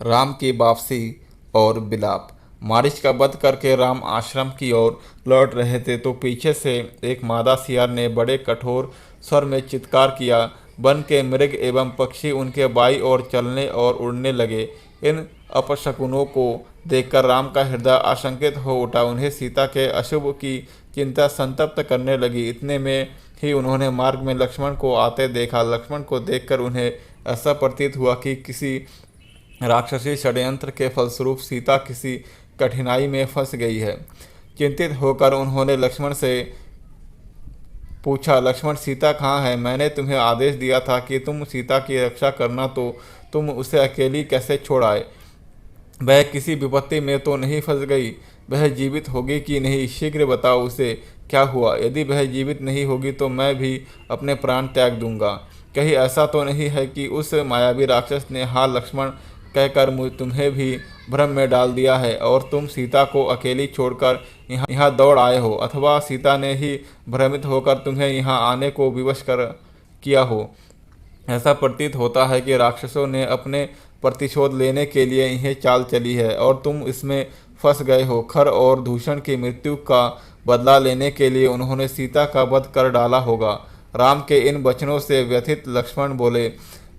राम की वापसी और विलाप। मारीच का वध करके राम आश्रम की ओर लौट रहे थे तो पीछे से एक मादा सियार ने बड़े कठोर स्वर में चित्कार किया। वन के मृग एवं पक्षी उनके बाई ओर चलने और उड़ने लगे। इन अपशकुनों को देखकर राम का हृदय आशंकित हो उठा। उन्हें सीता के अशुभ की चिंता संतप्त करने लगी। इतने में ही उन्होंने मार्ग में लक्ष्मण को आते देखा। लक्ष्मण को देखकर उन्हें ऐसा प्रतीत हुआ कि किसी राक्षसी षड्यंत्र के फलस्वरूप सीता किसी कठिनाई में फंस गई है। चिंतित होकर उन्होंने लक्ष्मण से पूछा, लक्ष्मण सीता कहाँ है? मैंने तुम्हें आदेश दिया था कि तुम सीता की रक्षा करना, तो तुम उसे अकेली कैसे छोड़ आए? वह किसी विपत्ति में तो नहीं फंस गई? वह जीवित होगी कि नहीं? शीघ्र बताओ उसे क्या हुआ। यदि वह जीवित नहीं होगी तो मैं भी अपने प्राण त्याग दूंगा। कहीं ऐसा तो नहीं है कि उस मायावी राक्षस ने हाँ लक्ष्मण कहकर तुम्हें भी भ्रम में डाल दिया है और तुम सीता को अकेली छोड़कर यहाँ दौड़ आए हो, अथवा सीता ने ही भ्रमित होकर तुम्हें यहाँ आने को विवश कर किया हो। ऐसा प्रतीत होता है कि राक्षसों ने अपने प्रतिशोध लेने के लिए इन्हें चाल चली है और तुम इसमें फंस गए हो। खर और दूषण की मृत्यु का बदला लेने के लिए उन्होंने सीता का वध कर डाला होगा। राम के इन वचनों से व्यथित लक्ष्मण बोले,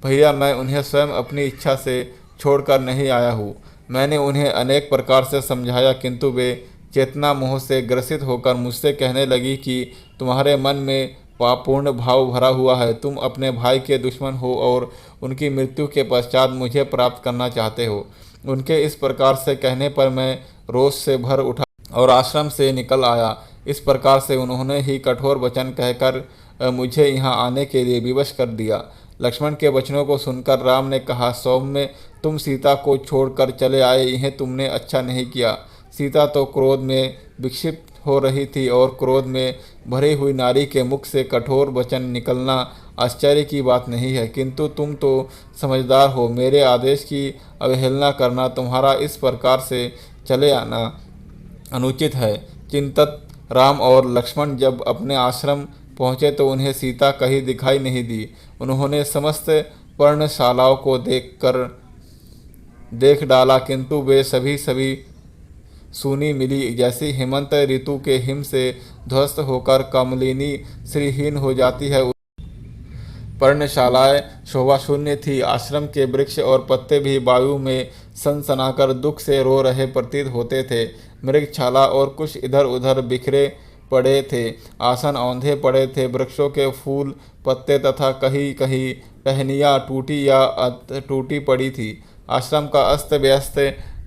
भैया मैं उन्हें स्वयं अपनी इच्छा से छोड़कर नहीं आया हूँ। मैंने उन्हें अनेक प्रकार से समझाया किंतु वे चेतना मोह से ग्रसित होकर मुझसे कहने लगी कि तुम्हारे मन में पापपूर्ण भाव भरा हुआ है। तुम अपने भाई के दुश्मन हो और उनकी मृत्यु के पश्चात मुझे प्राप्त करना चाहते हो। उनके इस प्रकार से कहने पर मैं रोष से भर उठा और आश्रम से निकल आया। इस प्रकार से उन्होंने ही कठोर वचन कहकर मुझे यहाँ आने के लिए विवश कर दिया। लक्ष्मण के वचनों को सुनकर राम ने कहा, सौम्य तुम सीता को छोड़कर चले आए, यह तुमने अच्छा नहीं किया। सीता तो क्रोध में विक्षिप्त हो रही थी और क्रोध में भरी हुई नारी के मुख से कठोर वचन निकलना आश्चर्य की बात नहीं है, किंतु तुम तो समझदार हो। मेरे आदेश की अवहेलना करना, तुम्हारा इस प्रकार से चले आना अनुचित है। चिंतित राम और लक्ष्मण जब अपने आश्रम पहुँचे तो उन्हें सीता कहीं दिखाई नहीं दी। उन्होंने समस्त पर्णशालाओं को देख डाला किंतु वे सभी सूनी मिली, जैसी हेमंत ऋतु के हिम से ध्वस्त होकर कमलिनी श्रीहीन हो जाती है। पर्णशालाएं शोभा शून्य थी। आश्रम के वृक्ष और पत्ते भी वायु में सनसनाकर दुख से रो रहे प्रतीत होते थे। मृगछाला और कुछ इधर उधर बिखरे पड़े थे। आसन औंधे पड़े थे। वृक्षों के फूल पत्ते तथा कहीं कहीं टहनियाँ टूटी या टूटी पड़ी थी। आश्रम का अस्त व्यस्त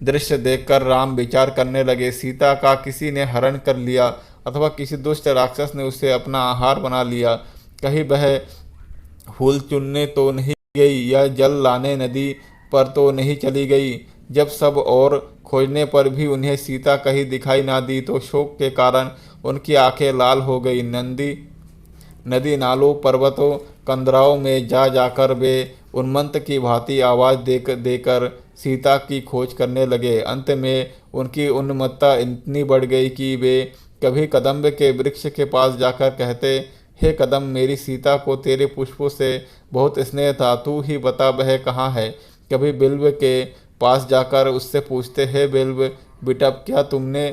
दृश्य देखकर राम विचार करने लगे, सीता का किसी ने हरण कर लिया अथवा किसी दुष्ट राक्षस ने उसे अपना आहार बना लिया। कहीं वह फूल चुनने तो नहीं गई या जल लाने नदी पर तो नहीं चली गई। जब सब और खोजने पर भी उन्हें सीता कहीं दिखाई ना दी तो शोक के कारण उनकी आंखें लाल हो गई। नदी नालों पर्वतों कंदराओं में जाकर वे उन्मत्त की भांति आवाज़ देकर सीता की खोज करने लगे। अंत में उनकी उन्मत्तता इतनी बढ़ गई कि वे कभी कदम्ब के वृक्ष के पास जाकर कहते, हे कदम्ब, मेरी सीता को तेरे पुष्पों से बहुत स्नेह था, तू ही बता वह कहाँ है। कभी बिल्व के पास जाकर उससे पूछते, हे बिल्व बिटप, क्या तुमने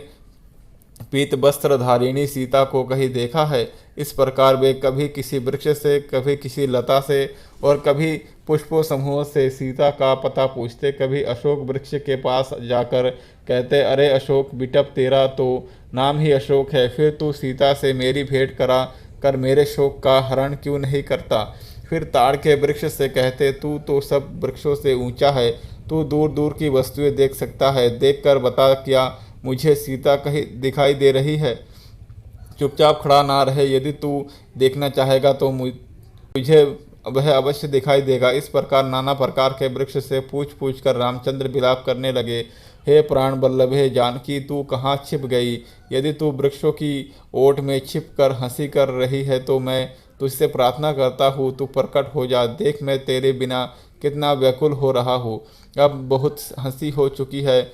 पीत वस्त्र धारिणी सीता को कहीं देखा है? इस प्रकार वे कभी किसी वृक्ष से, कभी किसी लता से और कभी पुष्पों समूह से सीता का पता पूछते। कभी अशोक वृक्ष के पास जाकर कहते, अरे अशोक बिटप, तेरा तो नाम ही अशोक है, फिर तू सीता से मेरी भेंट करा कर मेरे शोक का हरण क्यों नहीं करता? फिर ताड़ के वृक्ष से कहते, तू तो सब वृक्षों से ऊंचा है, तू दूर दूर की वस्तुएं देख सकता है, देख कर बता क्या मुझे सीता कहीं दिखाई दे रही है? चुपचाप खड़ा ना रहे, यदि तू देखना चाहेगा तो मुझे वह अवश्य दिखाई देगा। इस प्रकार नाना प्रकार के वृक्ष से पूछ कर रामचंद्र विलाप करने लगे, हे प्राण बल्लभ, हे जानकी, तू कहाँ छिप गई? यदि तू वृक्षों की ओट में छिप कर हंसी कर रही है तो मैं तुझसे प्रार्थना करता हूँ, तू प्रकट हो जा। देख मैं तेरे बिना कितना व्याकुल हो रहा हूँ। अब बहुत हंसी हो चुकी है,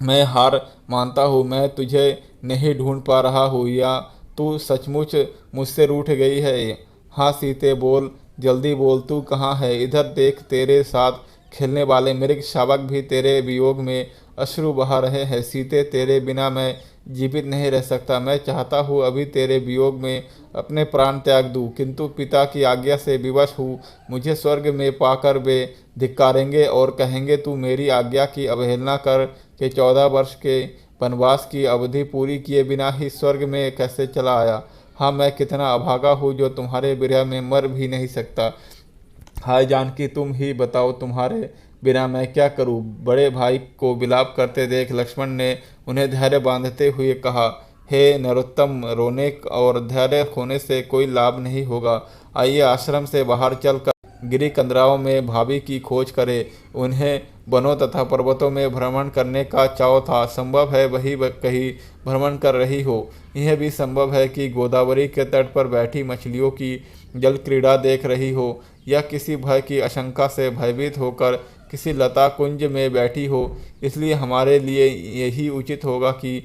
मैं हार मानता हूँ। मैं तुझे नहीं ढूंढ पा रहा हूँ, या तू सचमुच मुझसे रूठ गई है? हाँ सीते, बोल, जल्दी बोल, तू कहाँ है? इधर देख, तेरे साथ खेलने वाले मृग शावक भी तेरे वियोग में अश्रु बहा रहे हैं। सीते, तेरे बिना मैं जीवित नहीं रह सकता। मैं चाहता हूँ अभी तेरे वियोग में अपने प्राण त्याग दूँ, किंतु पिता की आज्ञा से विवश हूँ। मुझे स्वर्ग में पाकर वे धिक्कारेंगे और कहेंगे, तू मेरी आज्ञा की अवहेलना कर के 14 वर्ष के वनवास की अवधि पूरी किए बिना ही स्वर्ग में कैसे चला आया। हाँ, मैं कितना अभागा हूँ जो तुम्हारे विरह में मर भी नहीं सकता। हाय जानकी, तुम ही बताओ, तुम्हारे बिना मैं क्या करूं। बड़े भाई को विलाप करते देख लक्ष्मण ने उन्हें धैर्य बांधते हुए कहा, हे नरोत्तम, रोने और धैर्य खोने से कोई लाभ नहीं होगा। आइए आश्रम से बाहर चलकर गिरी कंदराओं में भाभी की खोज करें। उन्हें वनों तथा पर्वतों में भ्रमण करने का चाव था। संभव है वही कहीं भ्रमण कर रही हो। यह भी संभव है कि गोदावरी के तट पर बैठी मछलियों की जल क्रीड़ा देख रही हो, या किसी भय की आशंका से भयभीत होकर किसी लता कुंज में बैठी हो। इसलिए हमारे लिए यही उचित होगा कि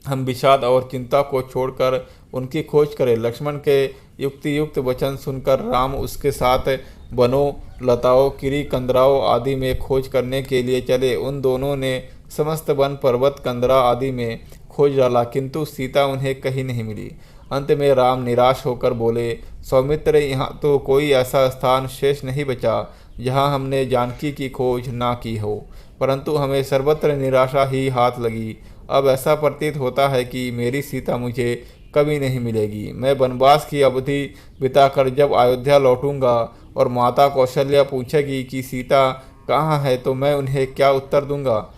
हम विषाद और चिंता को छोड़कर उनकी खोज करें। लक्ष्मण के युक्ति युक्त वचन सुनकर राम उसके साथ वनों, लताओं, किरी कंदराओं आदि में खोज करने के लिए चले। उन दोनों ने समस्त वन, पर्वत, कंदरा आदि में खोज डाला, किंतु सीता उन्हें कहीं नहीं मिली। अंत में राम निराश होकर बोले, सौमित्र, यहाँ तो कोई ऐसा स्थान शेष नहीं बचा जहाँ हमने जानकी की खोज ना की हो, परंतु हमें सर्वत्र निराशा ही हाथ लगी। अब ऐसा प्रतीत होता है कि मेरी सीता मुझे कभी नहीं मिलेगी। मैं वनवास की अवधि बिताकर जब अयोध्या लौटूंगा और माता कौशल्या पूछेगी कि सीता कहाँ है, तो मैं उन्हें क्या उत्तर दूंगा?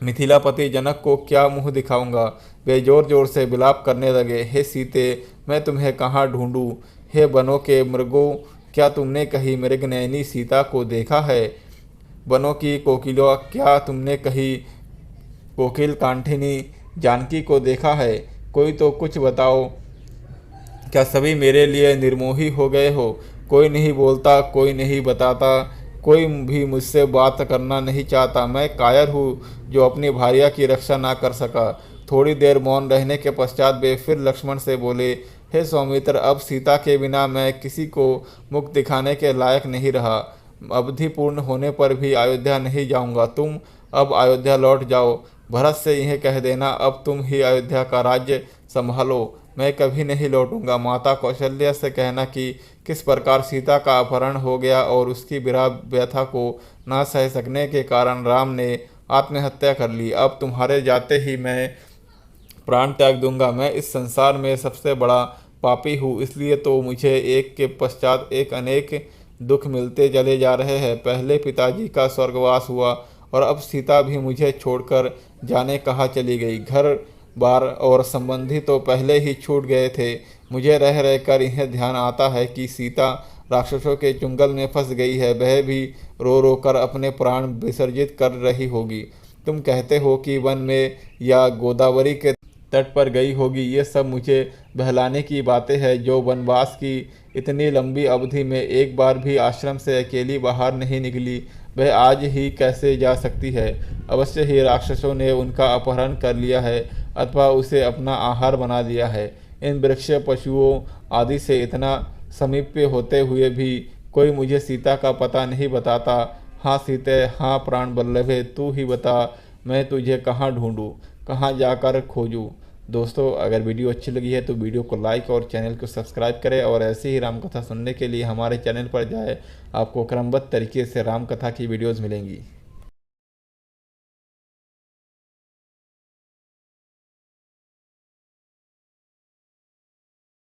मिथिलापति जनक को क्या मुंह दिखाऊंगा? वे जोर जोर से विलाप करने लगे, हे सीते, मैं तुम्हें कहाँ ढूंढूं? हे वनों के मृगों, क्या तुमने कहीं मृगनयनी सीता को देखा है? वनों की कोकिलों, क्या तुमने कहीं कोकिल कांठिनी जानकी को देखा है? कोई तो कुछ बताओ, क्या सभी मेरे लिए निर्मोही हो गए हो? कोई नहीं बोलता, कोई नहीं बताता, कोई भी मुझसे बात करना नहीं चाहता। मैं कायर हूँ जो अपनी भार्या की रक्षा ना कर सका। थोड़ी देर मौन रहने के पश्चात वे फिर लक्ष्मण से बोले, हे सौमित्र, अब सीता के बिना मैं किसी को मुख दिखाने के लायक नहीं रहा। अवधि पूर्ण होने पर भी अयोध्या नहीं जाऊंगा। तुम अब अयोध्या लौट जाओ। भरत से यह कह देना, अब तुम ही अयोध्या का राज्य संभालो, मैं कभी नहीं लौटूंगा। माता कौशल्या से कहना कि किस प्रकार सीता का अपहरण हो गया और उसकी विरह व्यथा को ना सह सकने के कारण राम ने आत्महत्या कर ली। अब तुम्हारे जाते ही मैं प्राण त्याग दूंगा। मैं इस संसार में सबसे बड़ा पापी हूँ, इसलिए तो मुझे एक के पश्चात एक अनेक दुख मिलते चले जा रहे हैं। पहले पिताजी का स्वर्गवास हुआ और अब सीता भी मुझे छोड़कर जाने कहाँ चली गई। घर बार और संबंधी तो पहले ही छूट गए थे। मुझे रह रहकर यह ध्यान आता है कि सीता राक्षसों के चुंगल में फंस गई है। वह भी रो रो कर अपने प्राण विसर्जित कर रही होगी। तुम कहते हो कि वन में या गोदावरी के तट पर गई होगी। ये सब मुझे बहलाने की बातें हैं। जो वनवास की इतनी लंबी अवधि में एक बार भी आश्रम से अकेली बाहर नहीं निकली, वह आज ही कैसे जा सकती है? अवश्य ही राक्षसों ने उनका अपहरण कर लिया है अथवा उसे अपना आहार बना लिया है। इन वृक्ष, पशुओं आदि से इतना समीप्य होते हुए भी कोई मुझे सीता का पता नहीं बताता। हाँ सीते, हाँ प्राण बल्लभे, तू ही बता, मैं तुझे कहाँ ढूंढूं, कहाँ जाकर खोजूं? दोस्तों, अगर वीडियो अच्छी लगी है तो वीडियो को लाइक और चैनल को सब्सक्राइब करें, और ऐसी ही राम कथा सुनने के लिए हमारे चैनल पर जाए। आपको क्रमबद्ध तरीके से राम कथा की वीडियोज़ मिलेंगी।